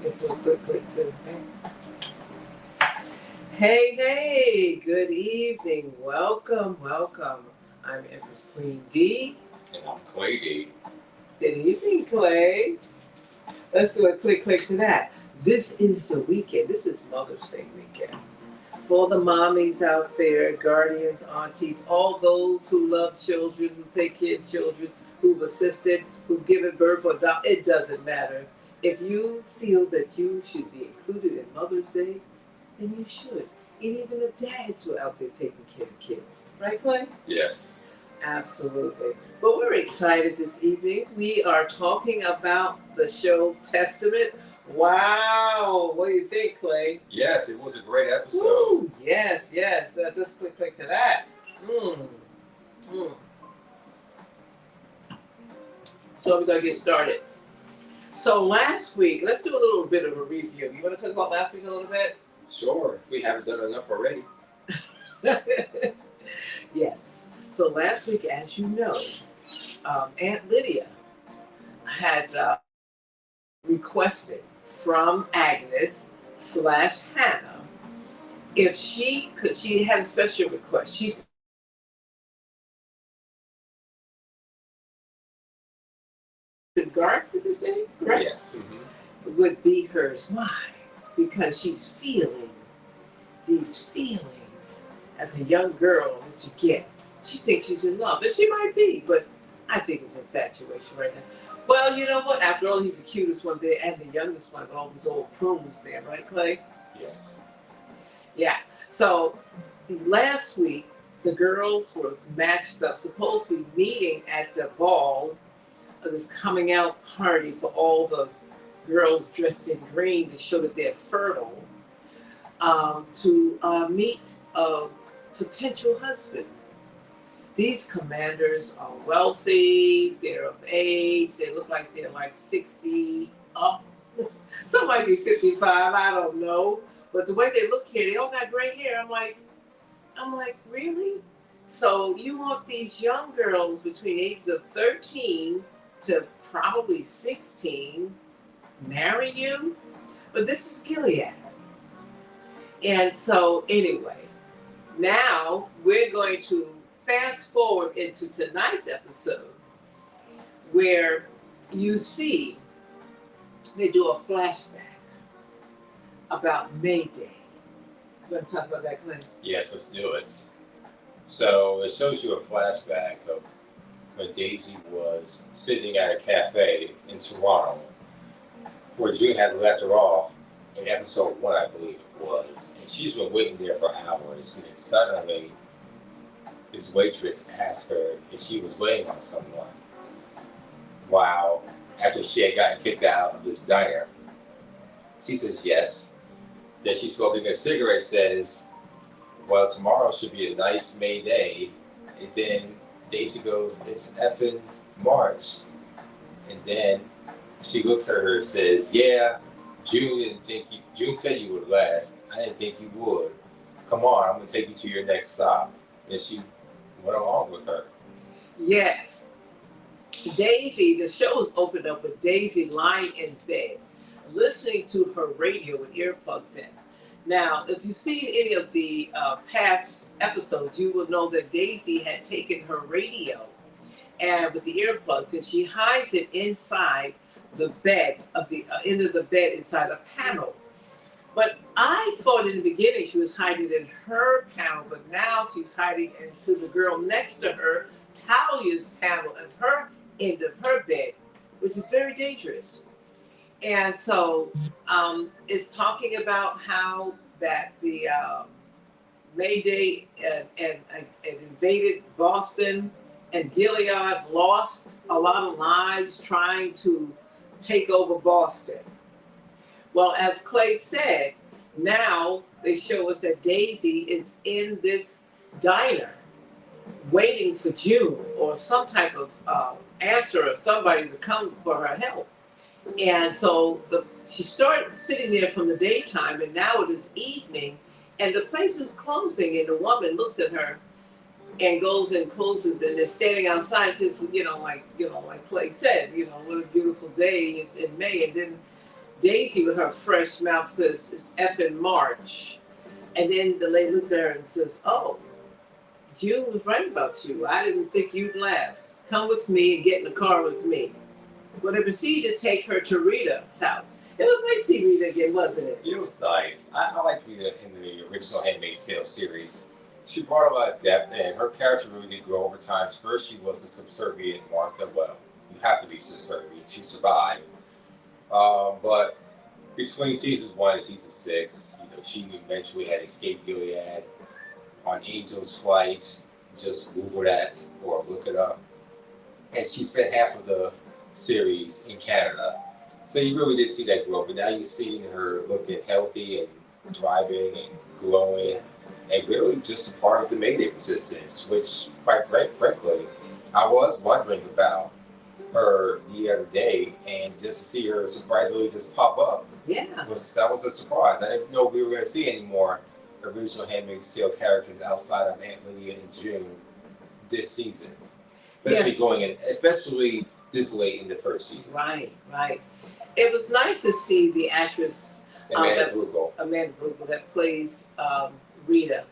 Let's do a quick too. Hey, good evening. Welcome. I'm Empress Queen D. And I'm Clay D. Good evening, Clay. Let's do a quick to that. This is the weekend. This is Mother's Day weekend. For all the mommies out there, guardians, aunties, all those who love children, who take care of children, who've assisted, who've given birth or adopted, it doesn't matter. If you feel that you should be included in Mother's Day, then you should. And even the dads who are out there taking care of kids. Right, Clay? Yes. Absolutely. But we're excited this evening. We are talking about the show Testament. Wow. What do you think, Clay? Yes, it was a great episode. Woo, yes. Let's click to that. Mm. So we're going to get started. So last week, let's do a little bit of a review. You want to talk about last week a little bit? Sure. We haven't done enough already. Yes. So last week, as you know, Aunt Lydia had requested from Agnes/Hannah if she could, she had a special request. She said Garth, is his name? Correct? Yes. Mm-hmm. Would be hers. Why? Because she's feeling these feelings as a young girl that you get. She thinks she's in love, and she might be, but I think it's infatuation right now. Well, you know what? After all, he's the cutest one there and the youngest one, all these old prunes there, right, Clay? Yes. Yeah. So last week, the girls were matched up, supposed to be meeting at the ball, this coming out party for all the girls dressed in green to show that they're fertile, to meet a potential husband. These commanders are wealthy, they're of age, they look like they're like 60 up. Some might be 55, I don't know. But the way they look here, they all got gray hair. I'm like, really? So you want these young girls between the ages of 13 to probably 16 marry you? But this is Gilead. And so anyway, now we're going to fast forward into tonight's episode where you see they do a flashback about May Day. You want to talk about that, Clint? Yes, let's do it. So it shows you a flashback of when Daisy was sitting at a cafe in Toronto where June had left her off in episode 1, I believe it was. And she's been waiting there for hours, and then suddenly this waitress asked her if she was waiting on someone. Wow. After she had gotten kicked out of this diner, she says yes. Then she's smoking a cigarette, says, well, tomorrow should be a nice May Day. And then Daisy goes, it's effing March. And then she looks at her and says, yeah, June said you would last. I didn't think you would. Come on, I'm going to take you to your next stop. And she went along with her. Yes. Daisy, the show's opened up with Daisy lying in bed, listening to her radio with earplugs in. Now, if you've seen any of the past episodes, you will know that Daisy had taken her radio and with the earplugs, and she hides it inside the bed of the end of the bed inside a panel. But I thought in the beginning she was hiding in her panel, but now she's hiding into the girl next to her, Talia's panel of her end of her bed, which is very dangerous. And so it's talking about how that the May Day and invaded Boston, and Gilead lost a lot of lives trying to take over Boston. Well, as Clay said, now they show us that Daisy is in this diner waiting for June or some type of answer or somebody to come for her help. And so she started sitting there from the daytime, and now it is evening, and the place is closing, and the woman looks at her and goes and closes, and is standing outside and says, like Clay said, what a beautiful day, it's in May. And then Daisy with her fresh mouth because it's effing March. And then the lady looks at her and says, "Oh, June was right about you. I didn't think you'd last. Come with me and get in the car with me." Well, they proceeded to take her to Rita's house. It was nice to see Rita again, wasn't it? It was nice. I liked Rita in the original Handmaid's Tale series. She brought a lot of depth, and her character really did grow over time. First, she was a subservient Martha. Well, you have to be subservient to survive. But between seasons 1 and season 6, she eventually had escaped Gilead on Angel's Flight. Just Google that or look it up. And she spent half of the series in Canada. So you really did see that growth. But now you're seeing her looking healthy and thriving and glowing and really just a part of the Mayday resistance, which, quite frankly, I was wondering about her the other day, and just to see her surprisingly just pop up, that was a surprise. I didn't know we were going to see any more original Handmaid's Tale characters outside of Aunt Lydia and June this season, especially this late in the first season. Right. It was nice to see the actress Amanda Brugel that plays Rita.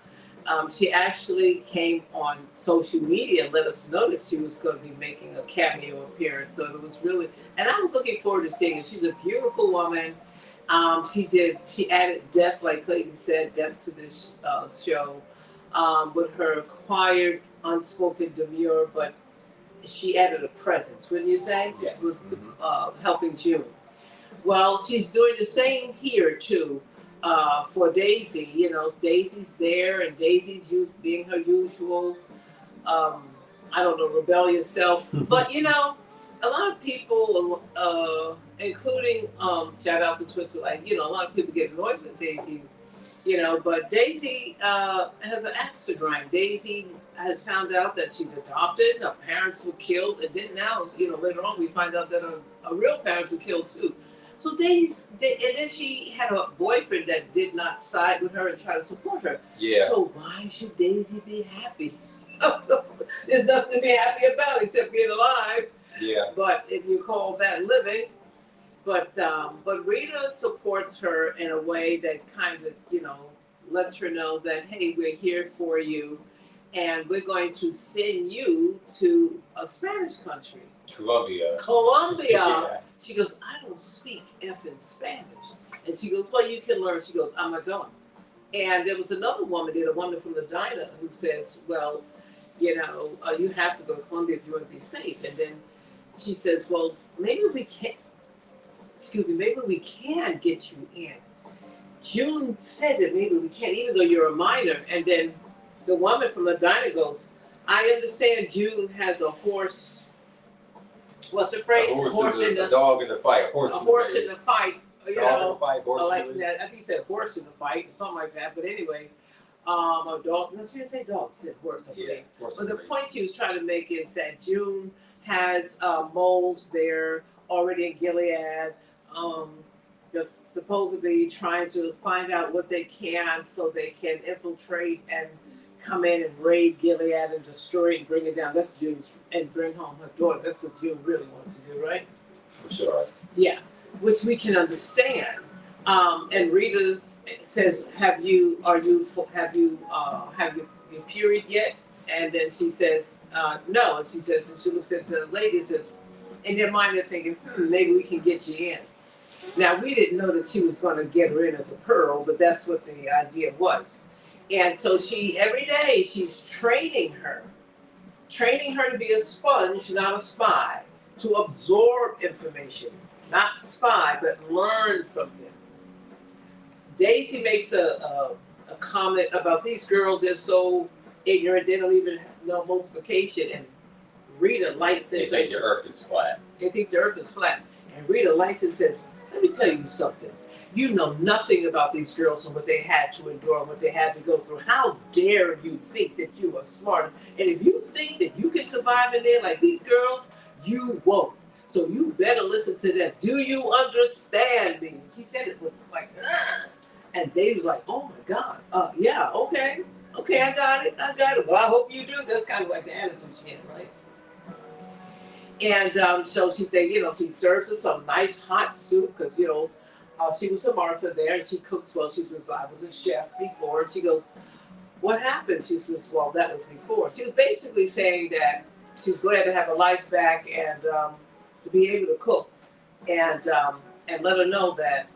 She actually came on social media and let us know that she was going to be making a cameo appearance. So it was really, and I was looking forward to seeing her. She's a beautiful woman. She added depth, like Clayton said, depth to this show with her quiet, unspoken demure, but she added a presence, wouldn't you say? Yes. With helping June. Well, she's doing the same here too. For Daisy, Daisy's there, and Daisy's being her usual, rebellious self. But a lot of people, including shout out to Twister, a lot of people get annoyed with Daisy, but Daisy has an axe to grind. Daisy has found out that she's adopted. Her parents were killed, and then now, later on we find out that her real parents were killed too. So and then she had a boyfriend that did not side with her and try to support her. Yeah. So why should Daisy be happy? There's nothing to be happy about except being alive. Yeah. But if you call that living, but Rita supports her in a way that kind of lets her know that, hey, we're here for you, and we're going to send you to a Spanish country. Colombia. Yeah. She goes, I don't speak effing Spanish. And she goes, well, you can learn. She goes, I'm not going. And there was another woman a woman from the diner, who says, well, you have to go to Colombia if you want to be safe. And then she says, well, maybe we can get you in. June said that maybe we can, even though you're a minor. And then the woman from the diner goes, I understand June has a horse. What's the phrase? A dog in the fight. A horse in the fight. Dog in the fight. Horse in the I think he said horse in the fight, something like that. But anyway, a dog. No, she didn't say dog. She said horse. I think. But the point she was trying to make is that June has moles there already in Gilead. Just supposedly trying to find out what they can so they can infiltrate and come in and raid Gilead and destroy it and bring it down. That's June's, and bring home her daughter. That's what June really wants to do, right? For sure. Yeah, which we can understand. And Rita says, "Have you your period yet?" And then she says, "No." And she says, and she looks at the lady and says, in their mind they're thinking, maybe we can get you in. Now we didn't know that she was going to get her in as a pearl, but that's what the idea was. And so every day she's training her to be a sponge, not a spy, to absorb information, not spy, but learn from them. Daisy makes a comment about these girls, they're so ignorant, they don't even know multiplication. And Rita lights it. They think the earth is flat. They think the earth is flat. And Rita lights it says, let me tell you something. You know nothing about these girls and what they had to endure and what they had to go through. How dare you think that you are smart? And if you think that you can survive in there like these girls, you won't. So you better listen to them. Do you understand me? She said it with like, ugh. And Dave was like, oh my God. Yeah, okay. Okay, I got it. Well, I hope you do. That's kind of like the attitude she had, right? And so she serves us some nice hot soup because, She was a Martha there, and she cooks well. She says, I was a chef before. And she goes, what happened? She says, well, that was before. She was basically saying that she's glad to have her life back and to be able to cook. And let her know that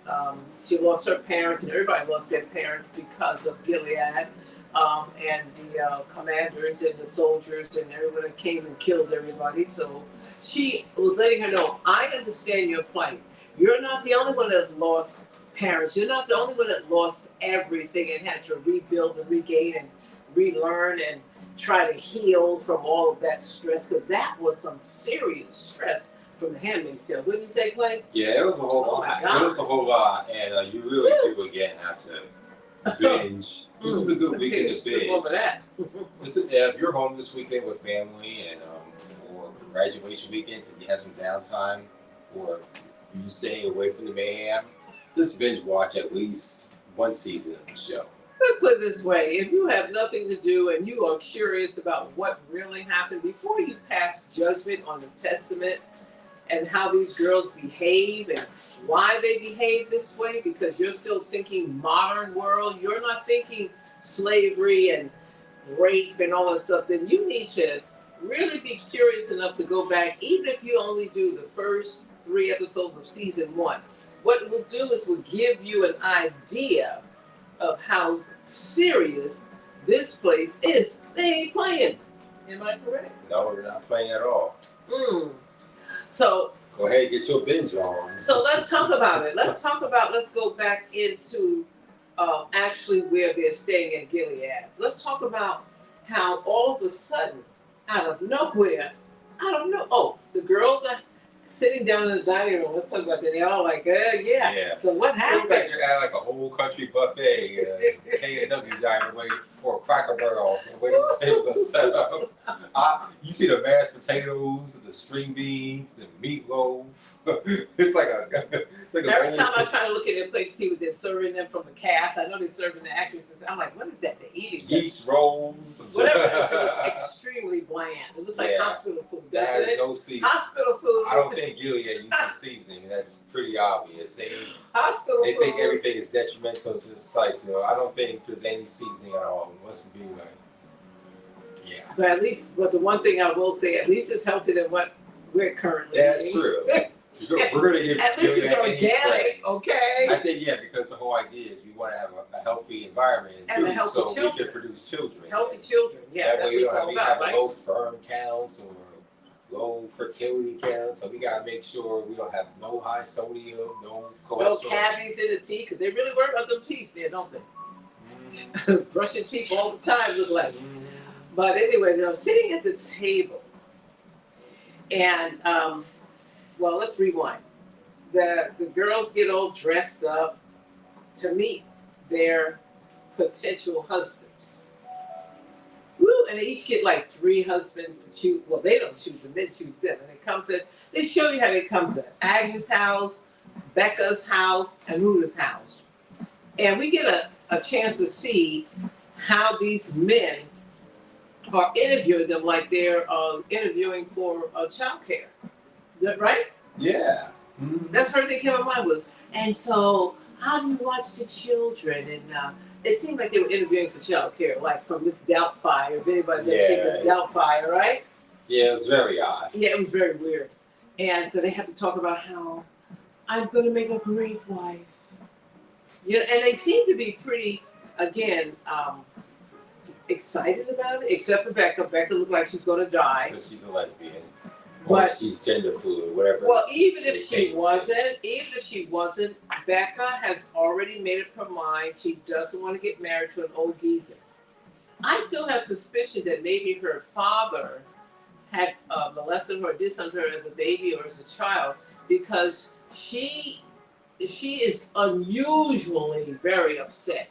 she lost her parents, and everybody lost their parents because of Gilead, and the commanders and the soldiers and everyone that came and killed everybody. So she was letting her know, I understand your plight. You're not the only one that lost parents. You're not the only one that lost everything and had to rebuild and regain and relearn and try to heal from all of that stress, because that was some serious stress from the Handmaid's Tale. Wouldn't you say, Clay? Yeah, it was a whole lot. It was a whole lot, and you really do again have to binge. This is a good weekend to binge. Over that. If you're home this weekend with family and or graduation weekends and you have some downtime, or you're just staying away from the mayhem, just binge watch at least one season of the show. Let's put it this way. If you have nothing to do and you are curious about what really happened, before you pass judgment on the Testament and how these girls behave and why they behave this way, because you're still thinking modern world, you're not thinking slavery and rape and all that stuff, then you need to really be curious enough to go back, even if you only do the first 3 episodes of season 1. What it will do is will give you an idea of how serious this place is. They ain't playing. Am I correct? No, they're not playing at all. So go ahead and get your binge on. So let's talk about it. Let's go back into actually where they're staying at Gilead. Let's talk about how all of a sudden, out of nowhere, the girls are sitting down in the dining room. Let's talk about that. They're all like, yeah. So what happened? Like you're at like a whole country buffet, K&W dining way for a Cracker Barrel. The way these tables are set up. You see the mashed potatoes, the string beans, the meatloaf. It's like every time I try to look at their plates, see what they're serving them from the cast. I know they're serving the actresses. I'm like, what is that they're eating? Yeast rolls. Whatever it is, it's extremely bland. It looks like hospital food, doesn't it? No seasoning. Hospital food. I don't think Gilead uses seasoning, and that's pretty obvious. They think everything is detrimental to the site, so I don't think there's any seasoning at all. It must be like, But the one thing I will say, at least it's healthier than what we're currently eating. That's true. We're going to give at least it's organic, okay? I think, because the whole idea is we want to have a healthy environment and healthy so children. We can produce children. Healthy children, That way we don't have right? low sperm counts or low fertility counts, so we got to make sure we don't have no high sodium, no cholesterol. No cavities in the teeth, because they really worry about them teeth there, don't they? Brush your teeth all the time, look like. But anyway, they're sitting at the table, and let's rewind. The girls get all dressed up to meet their potential husbands. Woo! And they each get like 3 husbands to choose. Well, they don't choose them; they choose them. And they show you how they come to Agnes' house, Becca's house, and Ruta's house, and we get a chance to see how these men are interviewing them like they're interviewing for child care. Is that right? Yeah. That's the first thing came to my mind was, and so how do you watch the children? And it seemed like they were interviewing for child care, like from Miss Doubtfire, if anybody's ever seen Miss Doubtfire, right? Yeah, it was very odd. Yeah, it was very weird. And so they have to talk about how I'm going to make a great wife. And they seem to be pretty, again, excited about it, except for Becca. Becca looked like she's going to die. Because she's a lesbian. Or she's gender fluid, whatever. Well, even if she wasn't, Becca has already made up her mind. She doesn't want to get married to an old geezer. I still have suspicion that maybe her father had molested her or did something to her as a baby or as a child, because she is unusually very upset.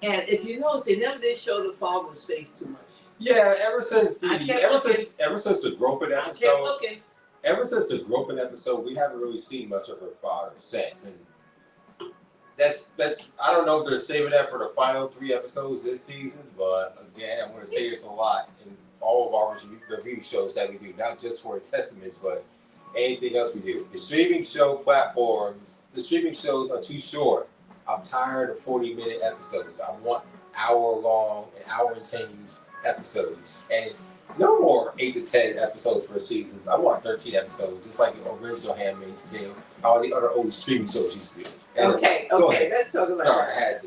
And if you notice, they never did show the father's face too much. Yeah, ever since the groping episode, we haven't really seen much of her father since, and that's I don't know if they're saving that for the final 3 episodes this season, but again, I'm going to say this a lot in all of our review shows that we do, not just for Testaments, but anything else we do. The streaming show platforms, the streaming shows are too short. I'm tired of 40-minute episodes. I want hour-long and hour and change episodes. And no more 8 to 10 episodes per season. I want 13 episodes, just like the original Handmaid's Tale, all the other old streaming shows used to do. Okay, let's talk about Sorry, that. I had to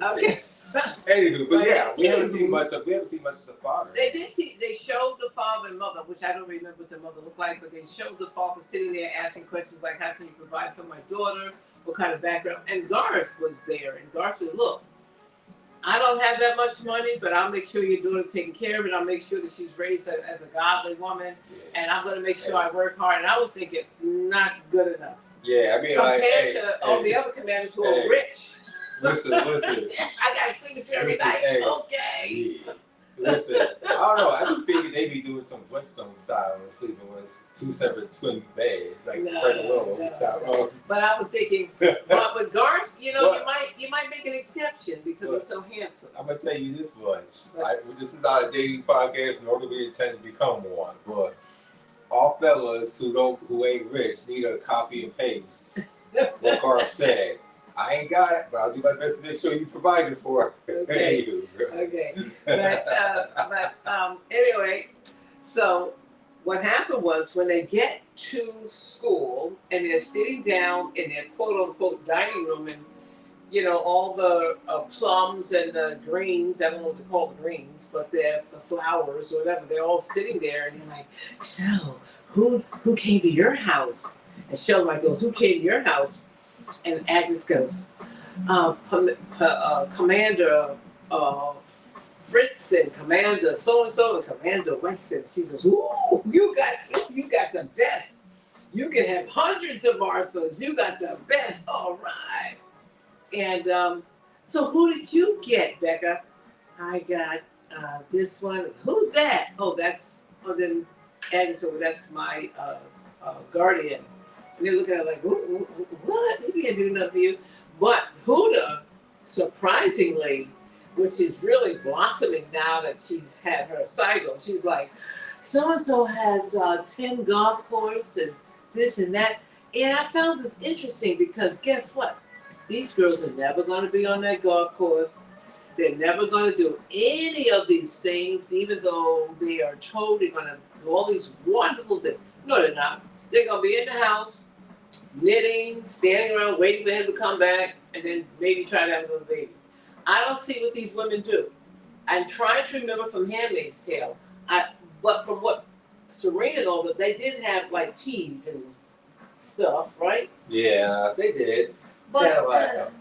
Okay. Anywho, but yeah, we haven't seen much of the father. They showed the father and mother, which I don't remember what the mother looked like, but they showed the father sitting there asking questions like, how can you provide for my daughter? What kind of background? And Garth was there, and Garth said, look, I don't have that much money, but I'll make sure your daughter's taken care of, and I'll make sure that she's raised as a godly woman, and I'm going to make sure I work hard. And I was thinking, not good enough. Yeah, I mean, compared to all the other commanders who are rich. Listen. I got a signature every night. Okay. Yeah. Listen, I don't know. I just figured they be doing some Flintstone style and sleeping with 2 separate twin beds, like Fred and Willow style. But I was thinking, but with Garth, you might make an exception because he's so handsome. I'm gonna tell you this much. This is not a dating podcast, nor do we intend to become one. But all fellas who ain't rich need a copy and paste what Garth said. I ain't got it, but I'll do my best to make sure you provide it for it. Okay. But anyway, so what happened was when they get to school and they're sitting down in their quote unquote dining room, and all the plums and the greens, I don't know what to call the greens, but they're the flowers or whatever, they're all sitting there, and you're like, so who came to your house? And Sheldon goes, who came to your house? And Agnes goes, Commander Fritz and Commander so-and-so and Commander Weston. She says, ooh, you got the best. You can have hundreds of Marthas. You got the best. All right. And so who did you get, Becca? I got this one. Who's that? Then Agnes said, well, that's my guardian. And they look at her like, what? He can't do nothing for you. But Huda, surprisingly, which is really blossoming now that she's had her cycle, she's like, so-and-so has 10 golf course and this and that. And I found this interesting because guess what? These girls are never going to be on that golf course. They're never going to do any of these things, even though they are told they're going to do all these wonderful things. No, they're not. They're going to be in the house, knitting, standing around waiting for him to come back, and then maybe try to have a little baby. I don't see what these women do. I'm trying to remember from Handmaid's Tale, but from what Serena and all that, they did have like teas and stuff, right? Yeah, they did. But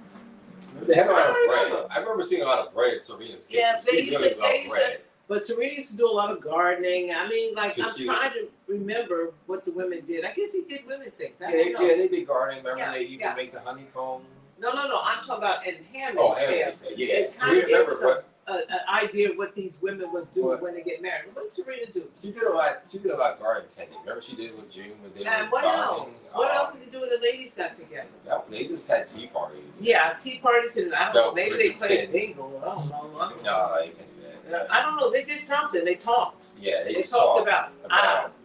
they had a lot of bread. I remember seeing a lot of bread at Serena's kitchen. Yeah, they used to, but Serena used to do a lot of gardening. I mean, like, I'm trying to remember what the women did. I guess he did women things. I don't know. Yeah, they did gardening. Remember they even make the honeycomb? No. I'm talking about in Handmaid's Tale. Yeah. Serena remember an idea of what these women would do when they get married. What did Serena do? She did a lot of garden tending. Remember she did with June when they were what else? What else did they do when the ladies got together? They just had tea parties. Yeah, tea parties, and I don't know, maybe they played bingo. I don't know. No, you can do that. I don't know. They did something. They talked. Yeah, they just talked about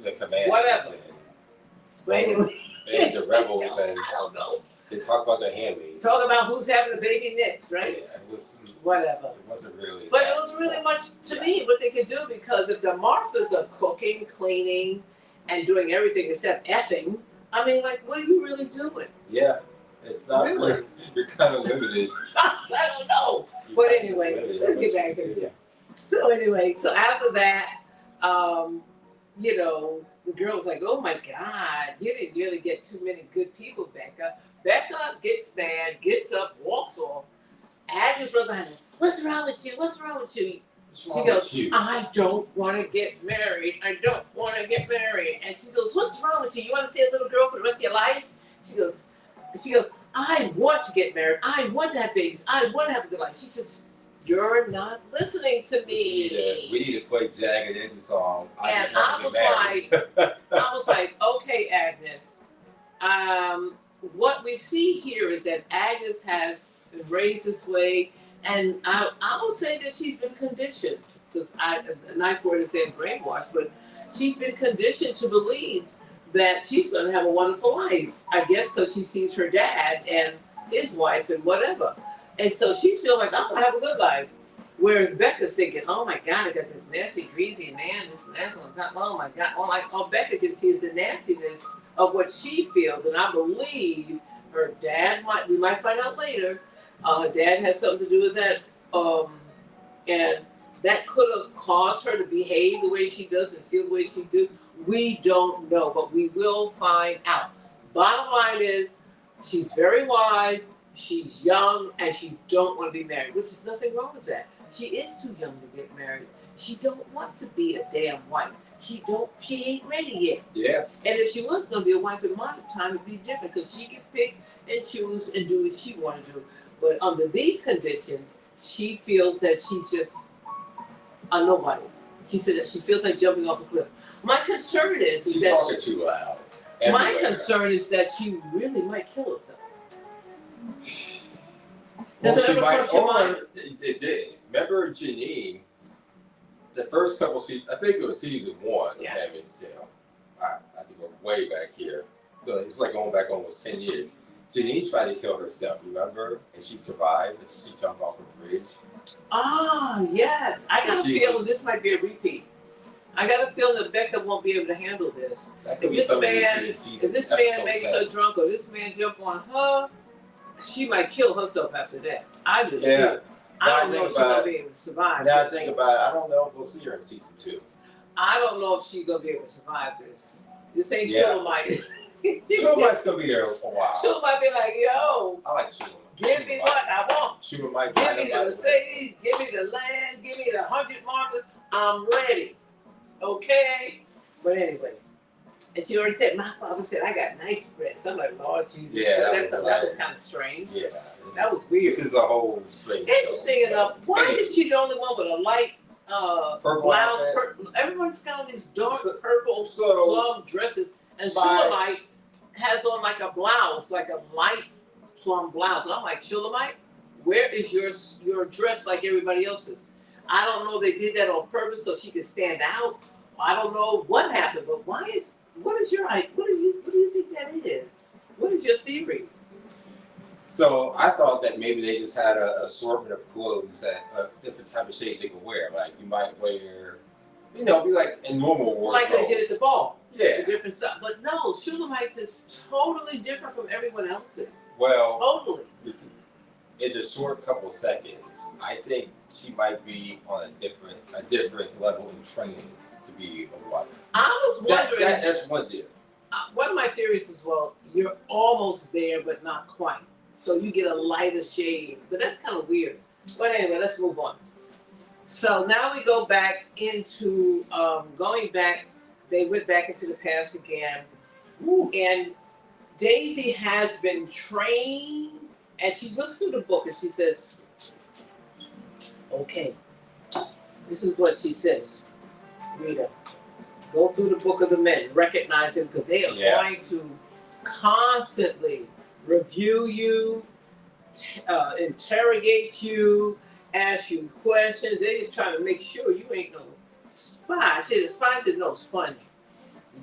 the commanders. Whatever. But anyway. And the rebels and I don't know. They talk about the handmaids. Talk about who's having a baby next, right? Yeah, it was whatever. It wasn't really. But it wasn't really much to me what they could do, because if the Marthas are cooking, cleaning, and doing everything except effing, I mean, like, what are you really doing? Yeah, it's not really. You're kind of limited. I don't know. But anyway, let's get back to the show. So anyway, so after that, the girl was like, oh my God, you didn't really get too many good people, Becca. Becca gets mad, gets up, walks off. Agnes runs behind her. What's wrong with you? What's wrong with you? She goes, I don't want to get married. I don't want to get married. And she goes, what's wrong with you? You want to stay a little girl for the rest of your life? She goes, I want to get married. I want to have babies. I want to have a good life. She says, you're not listening to me. We need to play Jagged Edge song. I was like, okay, Agnes. What we see here is that Agnes has been raised this way, and I will say that she's been conditioned, because a nice word is saying brainwashed, but she's been conditioned to believe that she's going to have a wonderful life. I guess because she sees her dad and his wife and whatever. And so she's feeling like, I'm going to have a good life. Whereas Becca's thinking, oh my God, I got this nasty, greasy man, this and that's on top. Oh my God. All Becca can see is the nastiness of what she feels. And I believe her dad we might find out later, her dad has something to do with that. And that could have caused her to behave the way she does and feel the way she do. We don't know, but we will find out. Bottom line is, she's very wise, she's young, and she don't want to be married, which is nothing wrong with that. She is too young to get married. She don't want to be a damn wife. She ain't ready yet. Yeah. And if she was gonna be a wife in modern time, it'd be different because she can pick and choose and do what she want to do. But under these conditions, she feels that she's just a nobody. She said that she feels like jumping off a cliff. My concern is She's that talking too loud. Everywhere. my concern is that she really might kill herself. Well, Does it she ever might, cross your or mind? it did. Remember Janine, the first couple seasons, I think it was season 1 Yeah. of Handmaid's Tale. I have to go way back here. It's like going back almost 10 years. Janine tried to kill herself, remember? And she survived, and she jumped off a bridge. Ah, yes. I got a feeling this might be a repeat. I got a feeling that Becca won't be able to handle this. That could If be this something man, you see in if this season man makes episode her drunk or this man jump on her, she might kill herself after that. I just feel. Yeah. I don't know if she's gonna be able to survive. Now I this. think about it, I don't know if we'll see her in season 2. I don't know if she's gonna be able to survive this. This ain't Yeah. Shulamite. Shulamite's gonna be there for a while. Shulamite be like, yo, I like Shulamite. give me what I want. Shulamite. Give me the Mercedes, give me the land, give me the 100 markers. I'm ready. Okay? But anyway. And she already said, my father said I got nice breasts. I'm like, Lord Jesus. Yeah, that was kind of strange. Yeah. That was weird. This is a whole strange Interesting show, enough, why is she the only one with a light purple loud outfit. purple? Everyone's got these dark So- purple plum dresses, and Shulamite has on like a blouse, like a light plum blouse. And I'm like, Shulamite, where is your dress like everybody else's? I don't know if they did that on purpose so she could stand out. I don't know what happened, but what do you think that is? What is your theory? So I thought that maybe they just had an assortment of clothes that different type of shades they could wear. Like you might wear, be like in normal wardrobe. Like they did at the ball. Yeah. The different stuff. But no, Shulamite's is totally different from everyone else's. Well, Totally. in a short couple seconds, I think she might be on a different level in training to be a wife. I was wondering. That's one deal. One of my theories is, well, you're almost there, but not quite. So you get a lighter shade. But that's kind of weird. But anyway, let's move on. So now we go back into going back. They went back into the past again. Ooh. And Daisy has been trained. And she looks through the book and she says, okay, this is what she says. Rita, go through the book of the men, recognize them, because they are going to constantly review you, interrogate you, ask you questions. They're just trying to make sure you ain't no spy. See, the spy said no sponge.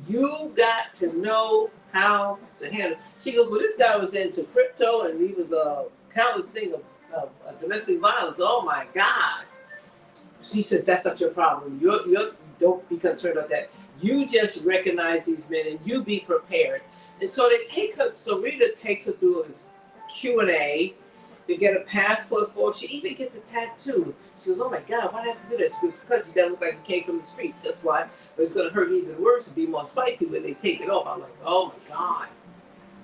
You got to know how to handle. She goes, well, this guy was into crypto and he was a countless thing of domestic violence. Oh my God. She says, that's not your problem. You don't be concerned about that. You just recognize these men and you be prepared. And so they take her, so Rita takes her through this Q&A. They get a passport for her. She even gets a tattoo. She goes, oh my God, why did I have to do this? She goes, because you gotta look like you came from the streets. That's why. But it's gonna hurt even worse to be more spicy when they take it off. I'm like, oh my God.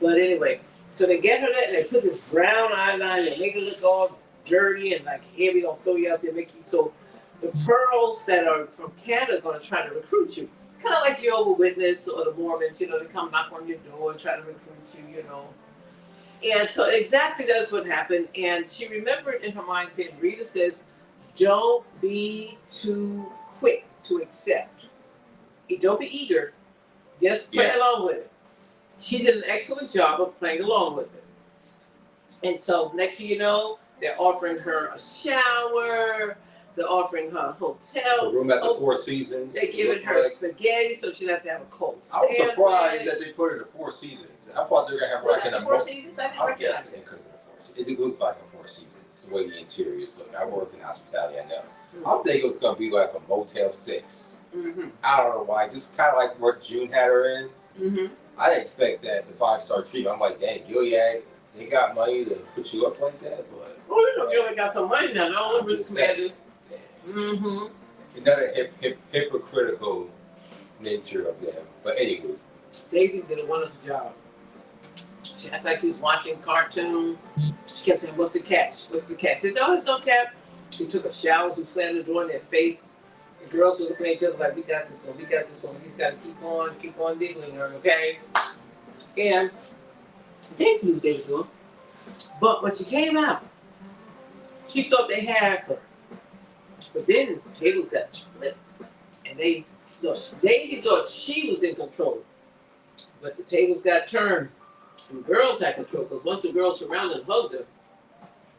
But anyway, so they get her that and they put this brown eyeliner and make it look all dirty and like, here we gonna throw you out there, make you so the pearls that are from Canada are gonna try to recruit you. Kind of like Jehovah's Witness or the Mormons, they come knock on your door and try to recruit you, And so exactly that's what happened. And she remembered in her mind saying, Rita says, don't be too quick to accept. Don't be eager. Just play along with it. She did an excellent job of playing along with it. And so next thing you know, they're offering her a shower. They're offering her a A hotel. room at the Four Seasons. They're giving her spaghetti so she doesn't have to have a cold sandwich. I was surprised that they put it at Four Seasons. I thought they were gonna have like a Four Seasons. I didn't recognize it. It could have been a Four Seasons. It looked like a Four Seasons. The way the interiors look. I work in hospitality. I know. I'm thinking it was gonna be like a Motel 6. I don't know why. Just kind of like what June had her in. I didn't expect that, the 5-star treatment. I'm like, dang, Gilead, they got money to put you up like that? But you know, Gilead got some money now. No one commander. Another hypocritical nature of them. But anyway. Daisy did a wonderful job. She acted like she was watching a cartoon. She kept saying, what's the catch? What's the catch? I said, no, there's no catch. She took a shower. She slammed the door in their face. The girls were looking at each other like, we got this one. We got this one. We just got to keep on diggling her, okay? And Daisy knew what they were doing. But when she came out, she thought they had her. But then tables got flipped. And Daisy thought she was in control. But the tables got turned. And the girls had control. Because once the girls surrounded and hugged her,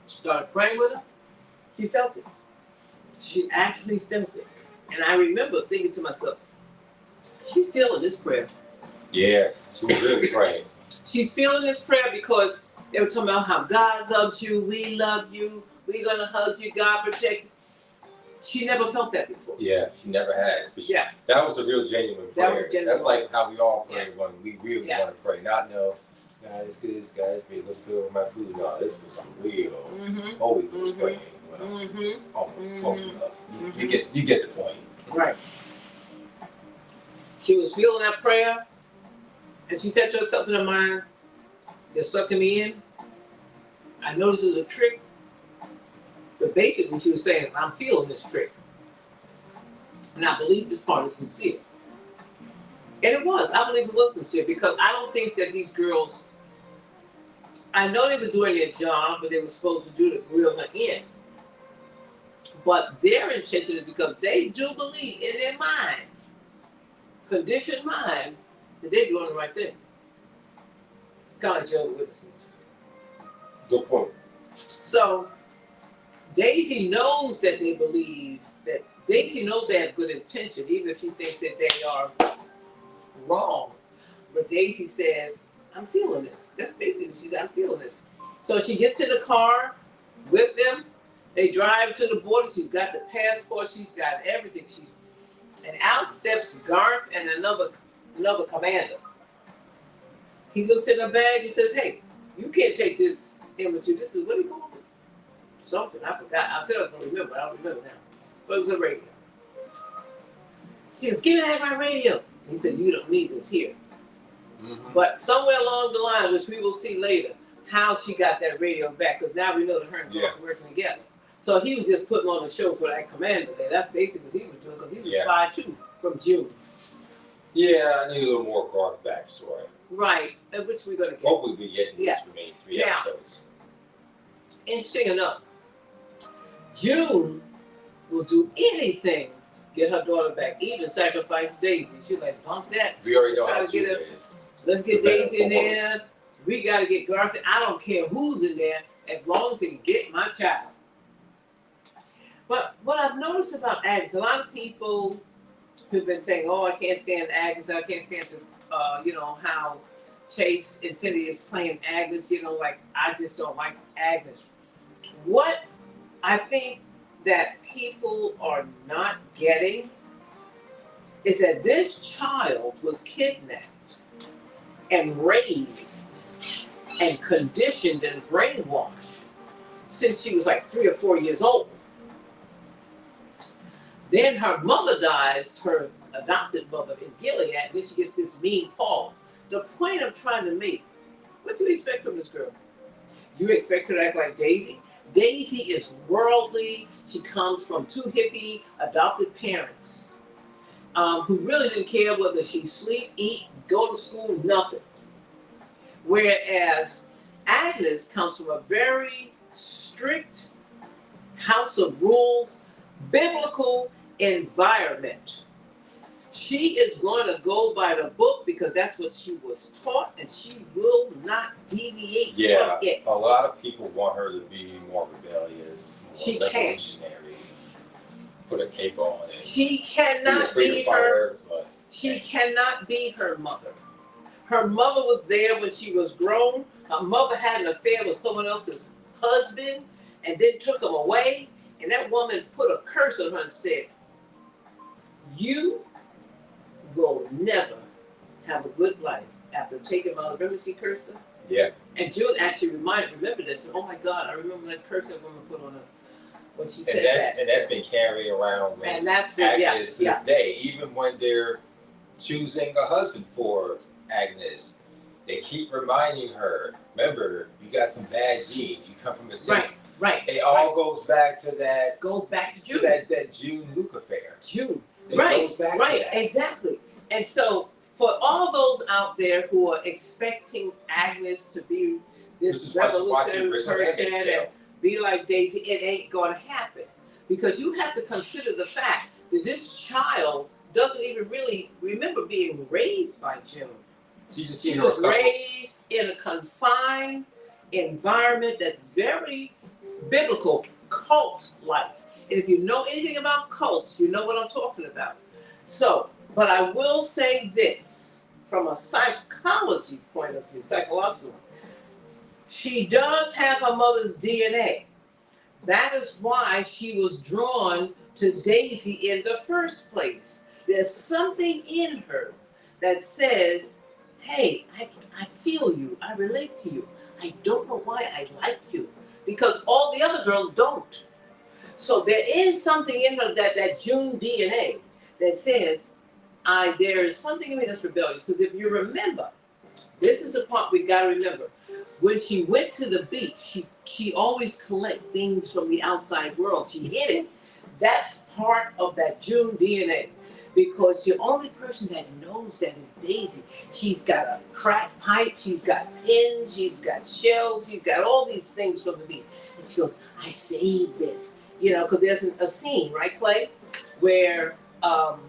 started praying with her, she felt it. She actually felt it. And I remember thinking to myself, she's feeling this prayer. Yeah, she was really praying. She's feeling this prayer because they were talking about how God loves you, we love you, we're going to hug you, God protect you. She never felt that before. Yeah, she never had. That was a real genuine prayer. That's like how we all pray when we really want to pray. Not know, God is good, God is great, let's go over my food. No, this was some real Holy Ghost praying. Close enough. You get the point. Right. She was feeling that prayer, and she said to herself in her mind, they're sucking me in. I know this is a trick, but basically she was saying, I'm feeling this trick. And I believe this part is sincere. And it was. I believe it was sincere because I don't think that these girls, I know they were doing their job, but they were supposed to do to reel her in. But their intention is because they do believe in their mind, conditioned mind, that they're doing the right thing. Kind of like Jehovah's Witnesses. Good point. So Daisy knows that they believe that Daisy knows they have good intention, even if she thinks that they are wrong. But Daisy says, I'm feeling this. That's basically what she said, I'm feeling this. So she gets in the car with them. They drive to the border. She's got the passport. She's got everything. And out steps Garth and another commander. He looks in her bag and says, hey, you can't take this imagery. This is, what do you call it? Something. I forgot. I said I was going to remember. I don't remember now. But it was a radio. She says, give me that my radio. He said, you don't need this here. But somewhere along the line, which we will see later, how she got that radio back. Because now we know that her and Garth are working together. So he was just putting on a show for that commander there. That's basically what he was doing because he's a spy too from June. Yeah, I need a little more Garth backstory. Right, which we're going to get. Hopefully we get in these remaining 3 episodes. Interesting enough, June will do anything to get her daughter back, even sacrifice Daisy. She's like, bump that. We already know how June is. Let's get Daisy in there. We got to get Garth. I don't care who's in there as long as they can get my child. But what I've noticed about Agnes, a lot of people who've been saying, oh, I can't stand Agnes, I can't stand how Chase Infinity is playing Agnes, like I just don't like Agnes. What I think that people are not getting is that this child was kidnapped and raised and conditioned and brainwashed since she was like 3 or 4 years old. Then her mother dies, her adopted mother in Gilead, and then she gets this mean Paul. The point I'm trying to make, what do you expect from this girl? You expect her to act like Daisy? Daisy is worldly. She comes from 2 hippie adopted parents who really didn't care whether she sleep, eat, go to school, nothing. Whereas Agnes comes from a very strict house of rules, biblical environment. She is going to go by the book because that's what she was taught, and she will not deviate from it. A lot of people want her to be more rebellious, more revolutionary. put a cape on and She be cannot afraid be to fight her. her. But She cannot be her mother. Her mother was there when she was grown. Her mother had an affair with someone else's husband and then took him away. And that woman put a curse on her and said, "You will never have a good life after taking my." Remember she cursed her? yeah, And June actually remembered this. Oh my God, I remember that curse that woman put on us when she said that. and that's been carried around with And that's been, Agnes to this day. Even when they're choosing a husband for Agnes, they keep reminding her, remember, you got some bad genes. You come from a city. Right. It all goes back to that. Goes back to June. That June Luke affair. June. It goes back to that. Exactly. And so for all those out there who are expecting Agnes to be this revolutionary person and be like Daisy, it ain't going to happen. Because you have to consider the fact that this child doesn't even really remember being raised by June. She was raised in a confined environment that's very biblical, cult-like. And if you know anything about cults, you know what I'm talking about. So, but I will say this from a psychology point of view, psychological. She does have her mother's DNA. That is why she was drawn to Daisy in the first place. There's something in her that says, hey, I feel you, I relate to you. I don't know why I like you, because all the other girls don't. So there is something in her, that June DNA, that says, there is something in me that's rebellious. Because if you remember, this is the part we got to remember. When she went to the beach, she always collect things from the outside world. She hid it. That's part of that June DNA. Because the only person that knows that is Daisy. She's got a crack pipe, she's got pins, she's got shells, she's got all these things from the beach. And she goes, I saved this. You know, because there's a scene, right, Clay? Where, oh,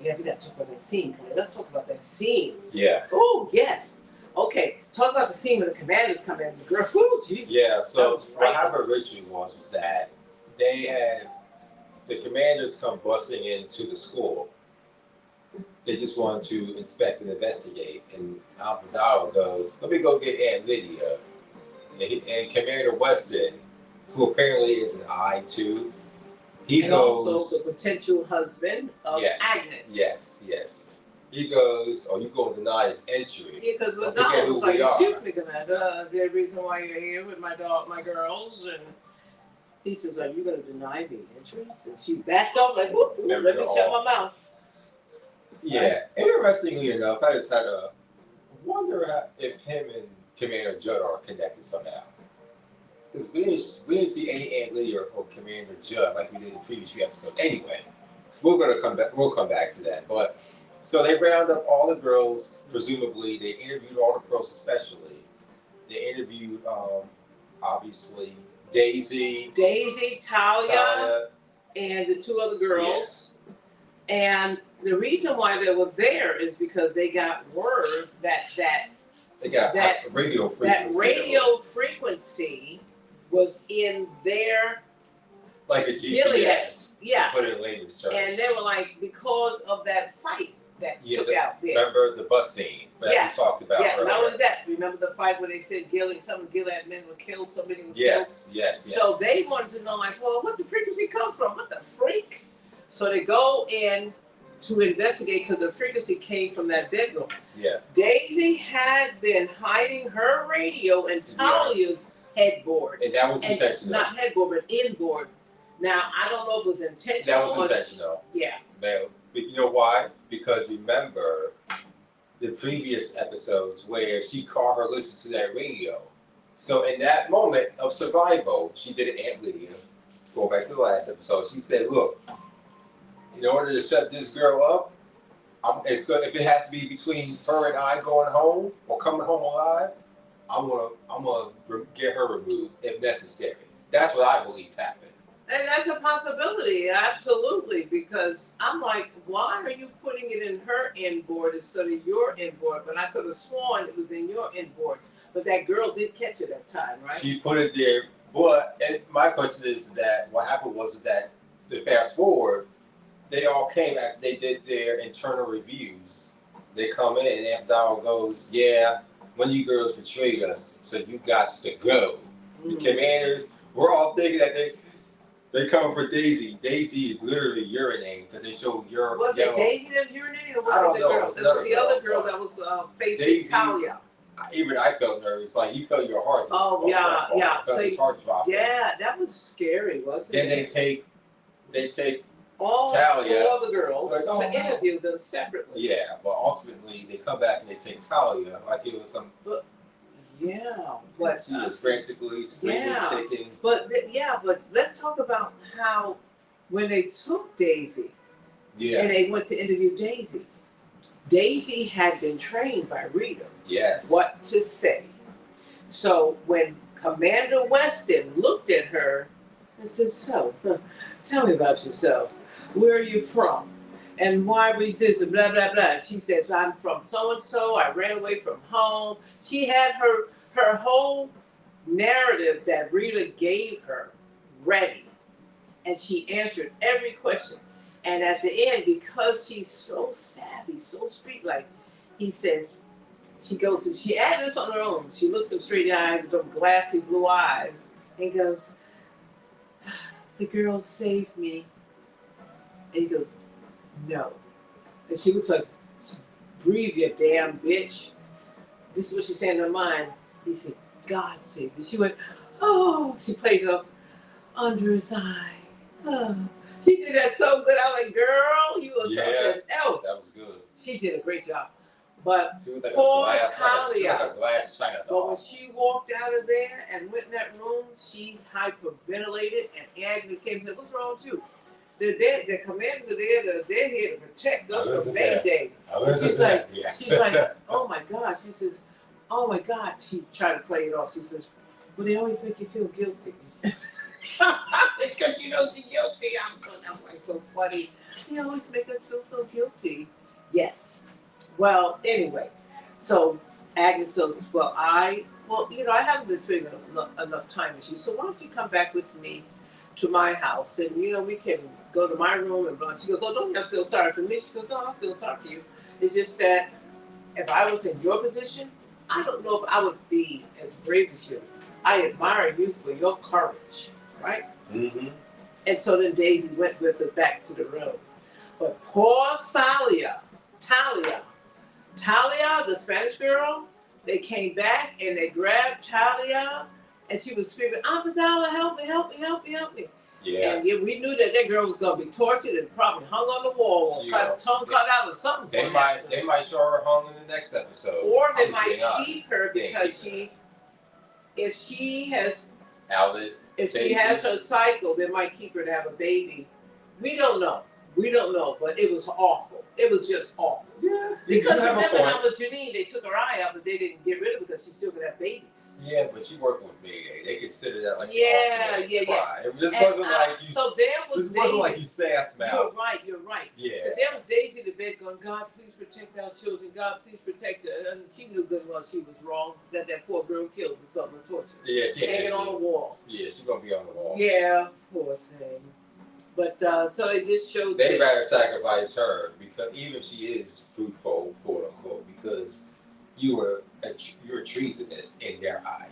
yeah, we got to talk about that scene, Clay. Let's talk about that scene. Yeah. Oh, yes. Okay, talk about the scene when the commanders come in. The girl, oh, Jesus. Yeah, so what happened originally was that they had the commanders come busting into the school. They just wanted to inspect and investigate. And Alfredo goes, let me go get Aunt Lydia. And Commander Weston, who apparently is an eye too, he goes. Also the potential husband of Agnes. Yes. He goes, you going to deny his entry. Yeah, because Donald was like, excuse me, Commander, is there a reason why you're here with my girls? And he says, are you going to deny me entrance? And she backed off like, let me shut my mouth. Yeah, interestingly enough, I just had a wonder if him and Commander Judd are connected somehow. Because we didn't see any Aunt Lydia or Commander Judd like we did in the previous few episodes. Anyway, we'll come back to that. But so they round up all the girls, presumably. They interviewed all the girls especially. They interviewed, obviously, Daisy, Talia, and the two other girls. Yeah. And the reason why they were there is because they got word that radio frequency. That radio frequency was in their like a GPS. Gilead. Yeah. Put it in layman's terms. And they were like, because of that fight that took out there. Remember the bus scene that we talked about earlier? Not only that. Remember the fight where they said some of the Gilead men were killed, somebody was killed? Yes. So they wanted to know, like, well, what the frequency come from? What the freak? So they go in to investigate because the frequency came from that bedroom. Yeah. Daisy had been hiding her radio in Talia's headboard. And that was intentional. Not headboard, but inboard. Now, I don't know if it was intentional. That was intentional. Yeah. Now, you know why? Because remember the previous episodes where she called her listen to that radio. So in that moment of survival, she did it, Aunt Lydia. Going back to the last episode, she said, look, in order to shut this girl up, if it has to be between her and I going home or coming home alive, I'm gonna get her removed if necessary. That's what I believe happened. And that's a possibility, absolutely, because I'm like, why are you putting it in her inboard instead of your inboard? But I could have sworn it was in your inboard. But that girl did catch it that time, right? She put it there. But my question is that what happened was that to fast forward, they all came after they did their internal reviews. They come in and F Dog goes, yeah, one of you girls betrayed us, so you got to go. The commanders, we're all thinking that they come for Daisy. Daisy is literally urinating because they show your. Was it Daisy that was urinating, or was it the girl? It was the other girl that was facing Daisy, Talia. Even I felt nervous. Like you felt your heart. Oh yeah. Felt his heart drop. Yeah, that was scary, wasn't it? Then they take all Talia, four of the girls to interview them separately. Yeah, but ultimately they come back and they take Talia like it was some. But yeah, but she was frantically screaming, kicking. But let's talk about how when they took Daisy, and they went to interview Daisy. Daisy had been trained by Rita. Yes. What to say. So when Commander Weston looked at her and said, "So, tell me about yourself. Where are you from? And why we this and blah blah blah." She says, "I'm from so and so. I ran away from home." She had her whole narrative that Rita gave her ready, and she answered every question. And at the end, because she's so savvy, so street-like, he says, she goes and she added this on her own. She looks him straight in the eye with those glassy blue eyes and goes, "The girl saved me." And he goes, "No." And she looks like, "Breathe, you damn bitch." This is what she's saying in her mind. He said, "God saved me." She went, "Oh." She played up under his eye. Oh. She did that so good. I was like, "Girl, you were something else." That was good. She did a great job. But like poor Talia. Like a glass china doll. But when she walked out of there and went in that room, she hyperventilated, and Agnes came and said, "What's wrong with you? The commanders are there. They're here to protect us from Mayday." She's like, "Oh my God." She says, "Oh my God." She tried to play it off. She says, "Well, they always make you feel guilty." It's because you know she's guilty. I'm like so funny. They always make us feel so guilty. Yes. Well, anyway, so Agnes says, I haven't been spending enough time with you, so why don't you come back with me to my house, and we can go to my room and blah. She goes, "Oh, don't you have to feel sorry for me?" She goes, "No, I feel sorry for you. It's just that if I was in your position, I don't know if I would be as brave as you. I admire you for your courage." Right? Mm-hmm. And so then Daisy went with her back to the room. But poor Talia, the Spanish girl, they came back and they grabbed Talia and she was screaming, "Amidala, help me, help me, help me, help me." Yeah. And we knew that girl was going to be tortured and probably hung on the wall or tongue cut out or something. They might show her hung in the next episode. Or they might keep her because if she has her cycle, they might keep her to have a baby. We don't know, but it was awful. It was just awful. Yeah. Because remember how with Janine, they took her eye out, but they didn't get rid of her because she still could have babies. Yeah, but she working with Mayday. They consider that like This wasn't like you sassed out. You're right. Yeah. Because there was Daisy in the bed going, "God, please protect our children. God, please protect her." And she knew good well she was wrong, that poor girl killed herself and tortured. Yeah, she hanging on the wall. Yeah, she's gonna be on the wall. Yeah, poor thing. But so they just showed. They rather sacrifice her because even if she is fruitful, quote unquote, because you were treasonous in their eye.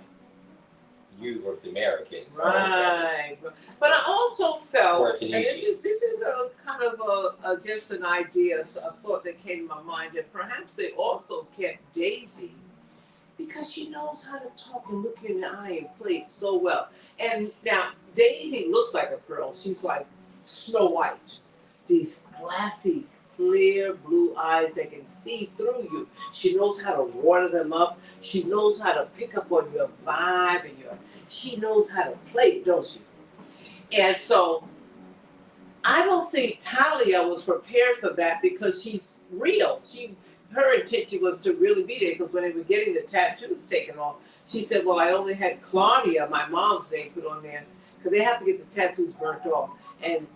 You were the Americans. Right. But I also felt, and this Canadians. is a kind of a just an idea, a thought that came to my mind, that perhaps they also kept Daisy because she knows how to talk and look you in the eye and play it so well. And now Daisy looks like a pearl. She's like Snow White. These glassy, clear blue eyes that can see through you. She knows how to water them up. She knows how to pick up on your vibe and she knows how to play it, don't she? And so I don't think Talia was prepared for that because she's real. Her intention was to really be there because when they were getting the tattoos taken off, she said, "Well, I only had Claudia, my mom's name, put on there because they have to get the tattoos burnt off." And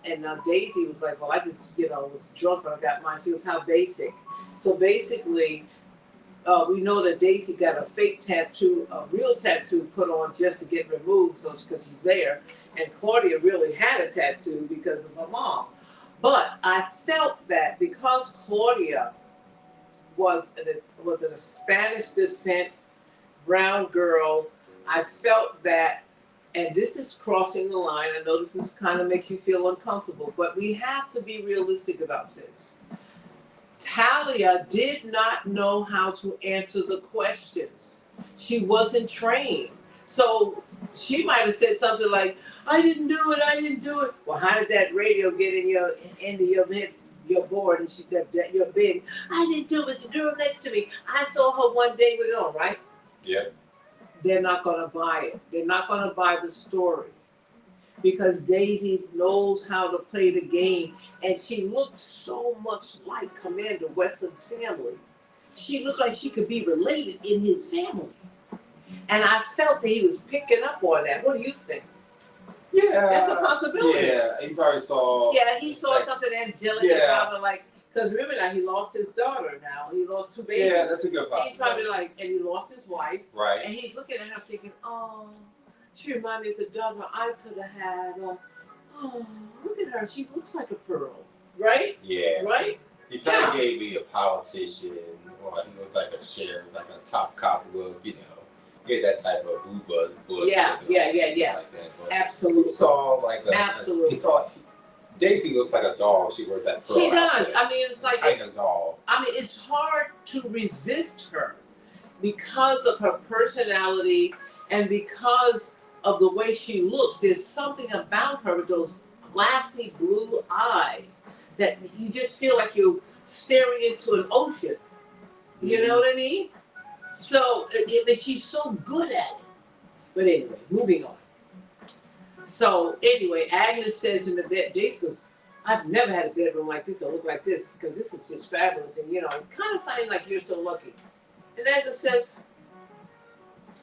Daisy was like, "Well, I just, was drunk when I got mine." She goes, "How basic." So basically, we know that Daisy got a fake tattoo, a real tattoo put on just to get removed, so because she's there. And Claudia really had a tattoo because of her mom. But I felt that because Claudia was a Spanish descent brown girl, I felt that, and this is crossing the line. I know this is kind of makes you feel uncomfortable, but we have to be realistic about this. Talia did not know how to answer the questions. She wasn't trained. So she might have said something like, I didn't do it, I didn't do it. Well, how did that radio get in your into your head, your board, and she that your bed? I didn't do it, it's the girl next to me. I saw her one day with it on, right? Yeah. They're not gonna buy it. They're not gonna buy the story. Because Daisy knows how to play the game, and she looks so much like Commander Weston's family. She looked like she could be related in his family. And I felt that he was picking up on that. What do you think? Yeah. That's a possibility. Yeah, he probably saw. Yeah, he saw like, something angelic yeah. about her, like, because remember now, he lost his daughter now. He lost 2 babies. Yeah, that's a good possibility. He's probably like, and he lost his wife. Right. And he's looking at her thinking, oh, she reminds me of the daughter I could have had. Oh, look at her. She looks like a pearl. Right? Yeah. Right? He kind of gave me a politician, or he looked like a sheriff, like a top cop look, you know. He had that type of blue bullet. Yeah. Like that. But Absolutely. he saw like Absolutely. He saw Daisy looks like a doll. She wears that pearl. She does. Outfit. I mean, it's like kind of doll. I mean, it's hard to resist her because of her personality and because of the way she looks. There's something about her with those glassy blue eyes that you just feel like you're staring into an ocean. You know what I mean? So she's so good at it. But anyway, moving on. So anyway, Agnes says in the bed, Daisy goes, I've never had a bedroom like this or look like this because this is just fabulous. And, you know, kind of sounding like you're so lucky. And Agnes says,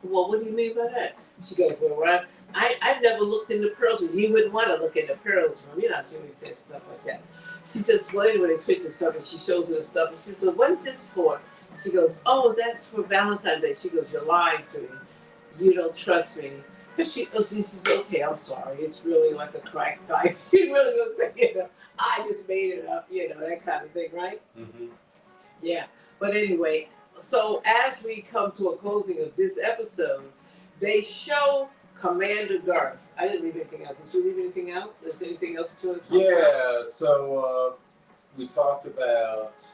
well, what do you mean by that? She goes, well, I've never looked in the pearls. And you wouldn't want to look in the pearls from, you know, she always said stuff like that. She says, well, anyway, they switch to something. She shows her the stuff. And she says, what is this for? She goes, oh, that's for Valentine's Day. She goes, you're lying to me. You don't trust me. Because she says, okay, I'm sorry. It's really like a crack pipe. She really gonna say, you know, I just made it up, you know, that kind of thing, right? Mm-hmm. Yeah. But anyway, so as we come to a closing of this episode, they show Commander Garth. I didn't leave anything out. Did you leave anything out? Is there anything else that you want to talk about? Yeah, so we talked about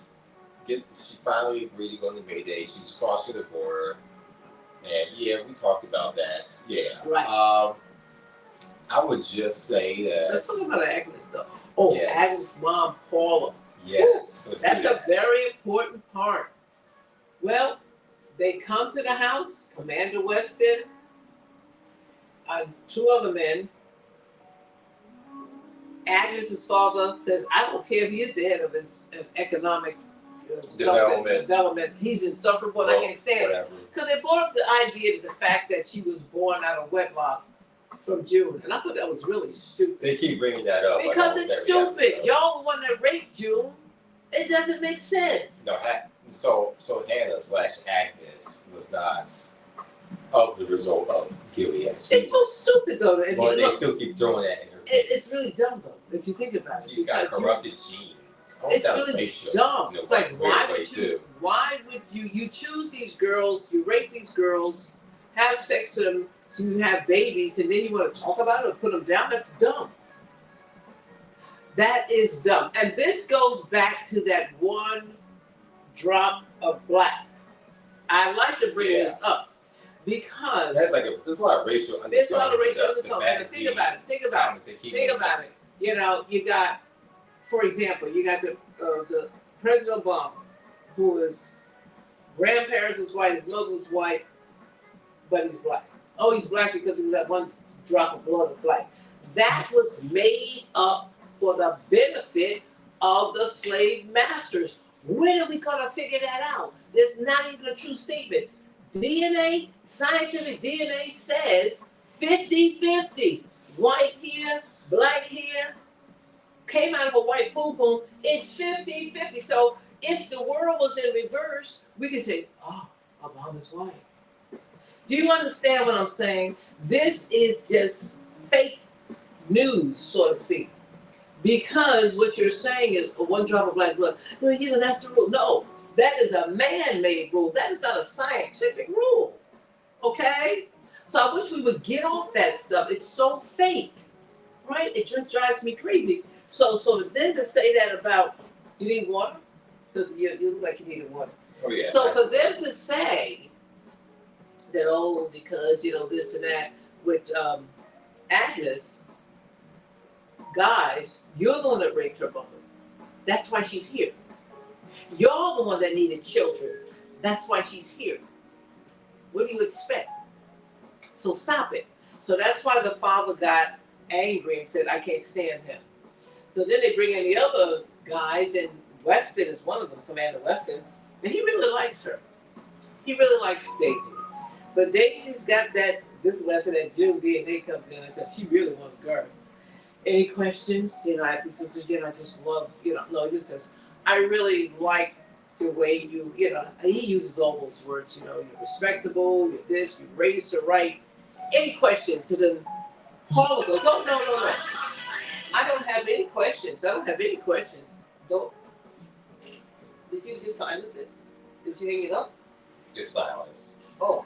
she finally agreed to go to Mayday. She's crossing the border. And yeah, we talked about that. Yeah. Right. I would just say that. Let's talk about Agnes though. Oh, yes. Agnes' mom, Paula. Yes. That's a very important part. Well, they come to the house, Commander Weston, and 2 other men. Agnes' father says, I don't care if he is the head of economic development. He's insufferable. I can't stand it. Because they brought up the idea of the fact that she was born out of wedlock from June. And I thought that was really stupid. They keep bringing that up. Because it's stupid. Y'all the one that raped June. It doesn't make sense. No, so Hannah/Agnes was not of the result of Gilead. It's so stupid though. Well, they still keep throwing that in her face. It's really dumb though, if you think about it. She's got corrupted genes. It's really dumb. It's like, why would you choose these girls, you rape these girls, have sex with them, so you have babies, and then you want to talk about it or put them down? That's dumb. That is dumb. And this goes back to that one drop of black. I like to bring this up because there's a lot of racial undertones. There's a lot of racial undertones. Think about it. You know, you got, for example, you got the President Obama, who is grandparents is white, his mother was white, but he's black. Oh, he's black because he was that one drop of blood of black. That was made up for the benefit of the slave masters. When are we gonna figure that out? There's not even a true statement. DNA, scientific DNA says 50-50. White here, black here, came out of a white poo-poo. It's 50-50. So If the world was in reverse, we could say, oh, Obama's white. Do you understand what I'm saying? This is just fake news, so to speak. Because what you're saying is one drop of black blood. Well, that's the rule. No, that is a man-made rule. That is not a scientific rule. Okay? So I wish we would get off that stuff. It's so fake, right? It just drives me crazy. So then to say that about, you need water? Because you look like you needed water. Oh yeah. So for them to say that, oh, because, this and that with Agnes, guys, you're the one that raped her mother. That's why she's here. You're the one that needed children. That's why she's here. What do you expect? So stop it. So that's why the father got angry and said, I can't stand him. So then they bring in the other guys, and Weston is one of them, Commander Weston, and he really likes her. He really likes Daisy. But Daisy's got this lesson that June DNA comes in because she really wants Garth. Any questions? This is, I just love, no, he says, I really like the way you, he uses all those words, you're respectable, you're this, you raised her right. Any questions? And then Paula goes, oh, no. I don't have any questions. Don't. Did you just silence it? Did you hang it up? It's silence. Oh,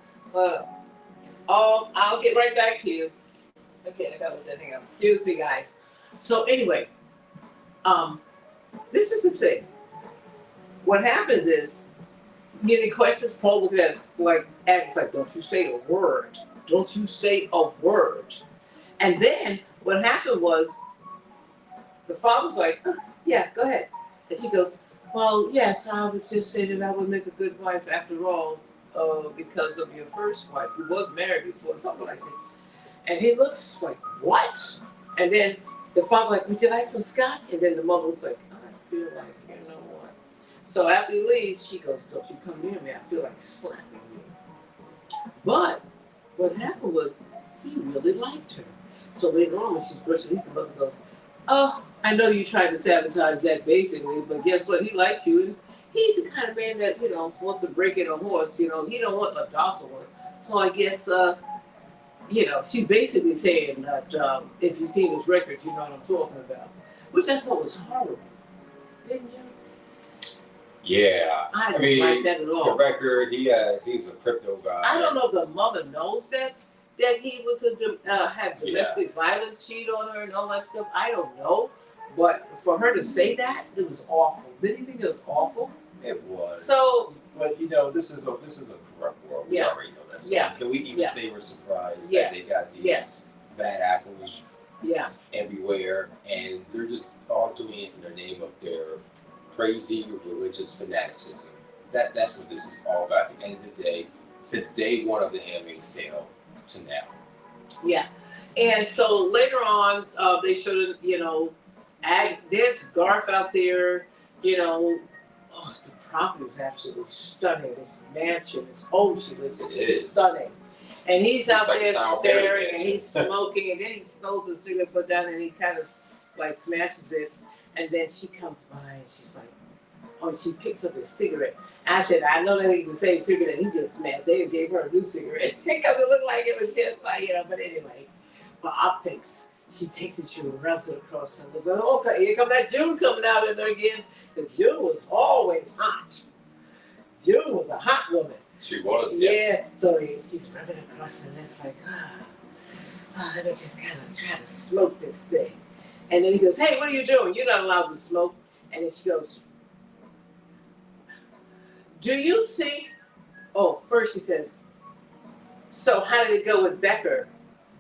I'll get right back to you. Okay, I gotta let that hang up. Excuse me, guys. So anyway, this is the thing. What happens is, you get any questions? Paul looking at it acts like, don't you say a word. Don't you say a word. And then what happened was, the father's like, oh, yeah, go ahead. And she goes, well, yes, I would just say that I would make a good wife after all, because of your first wife, who was married before, something like that. And he looks like, what? And then the father's like, would you like some scotch? And then the mother looks like, I feel like, you know what? So after he leaves, she goes, don't you come near me. I feel like slapping you. But what happened was, he really liked her. So later on, when she's brushing teeth, the mother goes, oh, I know you tried to sabotage that basically, but guess what? He likes you. And he's the kind of man that, wants to break in a horse. He don't want a docile one. So I guess, she's basically saying that if you've seen his record, you know what I'm talking about. Which I thought was horrible. Didn't you? Yeah. I didn't like that at all. The record, he's a crypto guy. I don't know if the mother knows that he was had domestic violence, cheat on her and all that stuff. I don't know. But for her to say that, it was awful. Didn't you think it was awful? It was. So, but this is a corrupt world. We already know that. So can we even say we're surprised that they got these bad apples everywhere, and they're just all doing it in the name of their crazy religious fanaticism? That's what this is all about. At the end of the day, since day one of the Handmaid's Tale to now. Yeah, and so later on, they showed there's Garth out there. The property is absolutely stunning. This mansion, this home she lives in, is stunning. And he's out there staring, and he's smoking, and then he throws a cigarette butt down, and he kind of smashes it. And then she comes by, and she's like, oh, and she picks up his cigarette. I said, I know that ain't the same cigarette he just smashed. They gave her a new cigarette because it looked like it was just but anyway, for optics. She takes it, she rubs it across her lips. Okay, here comes that June coming out in there again. Because June was always hot. June was a hot woman. She was, yeah. So she's rubbing across her lips like, let me just kind of try to smoke this thing. And then he goes, hey, what are you doing? You're not allowed to smoke. And then she goes, do you think, first she says, so how did it go with Becca?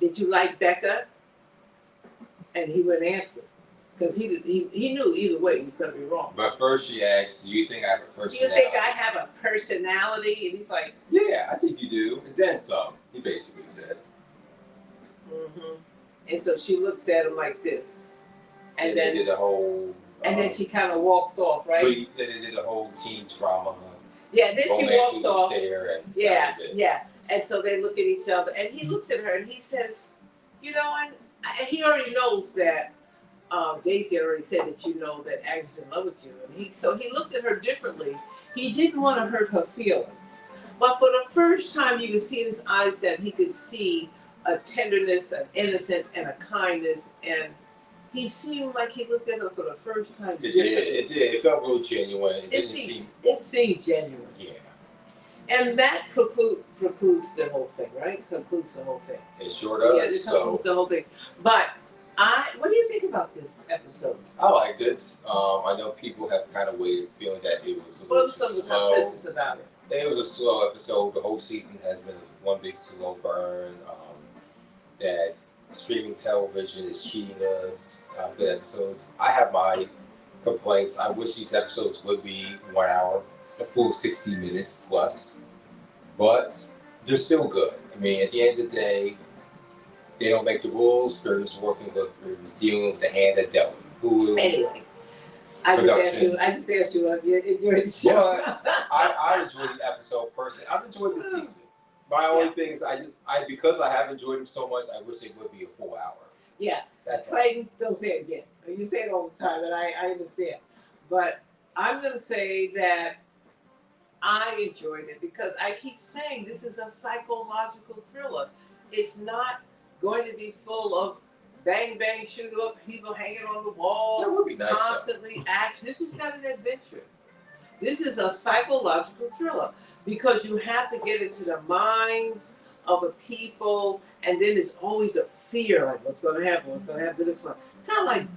Did you like Becca? And he wouldn't answer. Because he knew either way he was going to be wrong. But first she asked, do you think I have a personality? Do you think I have a personality? And he's like, yeah, I think you do. And then some, he basically said. Mm-hmm. And so she looks at him like this. And then they did the whole... and then she kind of walks off, right? Then they did the whole teen trauma. Yeah, then she walks off. And yeah. And so they look at each other. And he looks at her and he says, he already knows that Daisy already said that you know that Agnes is in love with you, and he looked at her differently. He didn't want to hurt her feelings, but for the first time, you could see in his eyes that he could see a tenderness, an innocence, and a kindness, and he seemed like he looked at her for the first time. It did. It did. It felt real genuine. It seemed genuine. Yeah. And that precludes the whole thing, right? Concludes the whole thing. It sure does. Yeah, it concludes the whole thing. But what do you think about this episode? I liked it. I know people have kind of feeling that it was a little What was the slow. consensus about it? It was a slow episode. The whole season has been one big slow burn. That streaming television is cheating us. Good episodes. I have my complaints. I wish these episodes would be 1 hour, a full 60 minutes plus. But they're still good. I mean, at the end of the day, they don't make the rules. They're just they're just dealing with the hand that dealt them. Anyway, I just asked you if you enjoyed the show. I enjoyed the episode personally. I've enjoyed the season. My only thing is, because I have enjoyed them so much, I wish it would be a full hour. Yeah. That's Clayton, don't say it again. You say it all the time, and I understand. But I'm going to say that I enjoyed it because I keep saying this is a psychological thriller. It's not going to be full of bang, bang, shoot up, people hanging on the wall, that would be nice, constantly action. This is not an adventure. This is a psychological thriller because you have to get into the minds of the people, and then there's always a fear, like what's going to happen to this one. Kind of like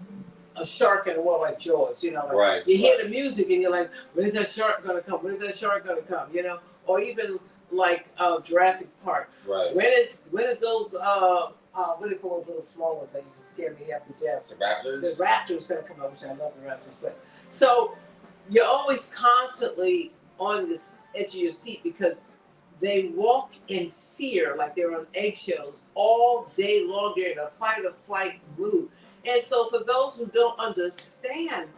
a shark in a world, like Jaws, you know. Like right. You hear the music and you're like, when is that shark going to come? When is that shark going to come? You know, or even like Jurassic Park. Right. When is those what do you call those little small ones that used to scare me half to death? The Raptors. The Raptors going to come up, which I love the Raptors, but so you're always constantly on this edge of your seat because they walk in fear, like they're on eggshells all day long. They're in a fight or flight mood. And so for those who don't understand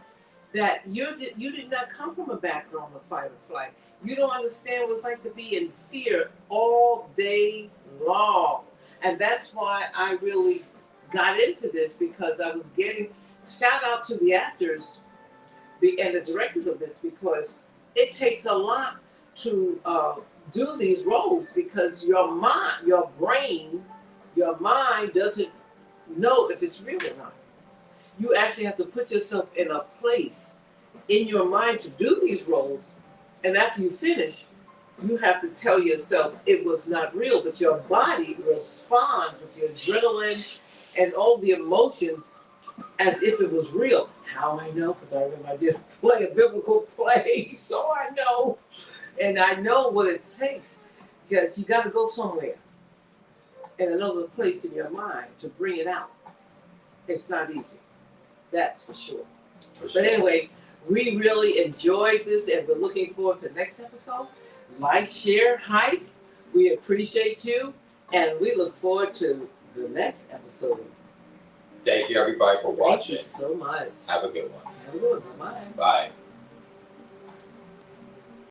that you did not come from a background of fight or flight, you don't understand what it's like to be in fear all day long. And that's why I really got into this, because I was getting, shout out to the actors and the directors of this, because it takes a lot to do these roles, because your mind, your brain, your mind doesn't know if it's real or not. You actually have to put yourself in a place in your mind to do these roles, and after you finish, you have to tell yourself it was not real, but your body responds with your adrenaline and all the emotions as if it was real. How I know? Because I remember I did play a biblical play, so I know. And I know what it takes, because you got to go somewhere in another place in your mind to bring it out. It's not easy. That's for sure. But anyway, we really enjoyed this, and we're looking forward to the next episode. Like, share, hype. We appreciate you, and we look forward to the next episode. Thank you, everybody, for watching. Thank you so much. Have a good one. Have a good one. Bye. Bye.